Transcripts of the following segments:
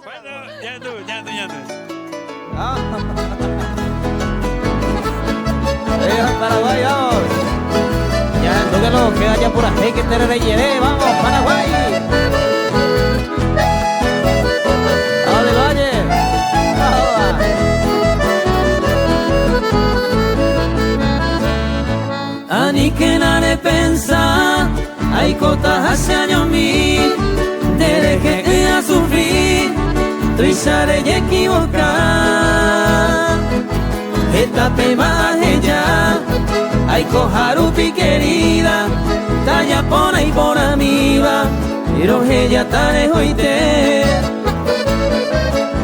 Bueno, ya no. Ah. Paraguay, vamos. Ya, tóquelo, queda ya por ahí que te rellené. Vamos, Paraguay. Vamos del Valle. Ani que nare pensa, hay cosas hace años mil, desde que a sufrir, tu isare y equivocar. Esta tema ella, hay cojarupi querida, talla por ahí por amiga, pero ella ta lejos y te.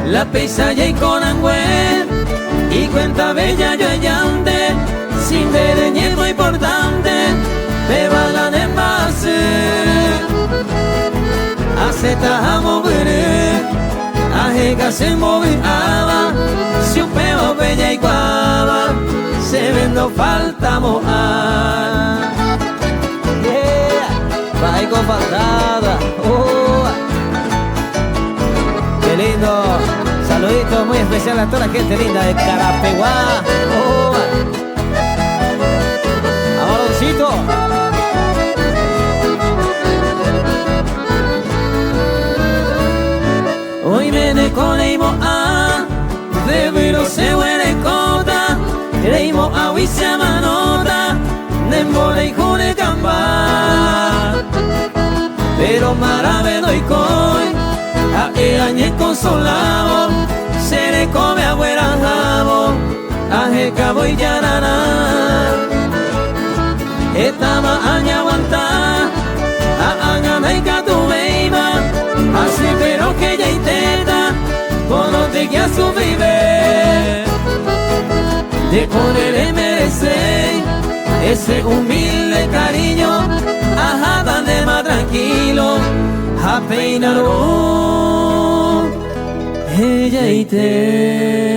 La pesa y con angüe, y cuenta bella yo allande, sin dereñe muy importante, beba la de base. Aceta a mover, ajega se moviaba, si un peo bella y guava, se vendo falta mojar. Yeah, va con faltada. Qué lindo. Saluditos muy especiales a toda la gente linda de Carapeguá. Amoroncito. Hoy viene con Leimo A, de vero se huele cota, Leimo A y se amanota, Nembole y june cambar. Pero marabe doy coy, a añe consolado, se le come a buena jabo, a jecabo y yarana. Esta ma aña aguanta, a aña y tu beiba, así pero que ya intenta, cuando te quieras su vive, de ponerle merece ese humilde cariño, ajá, dale más tranquilo, a peinar ella y te.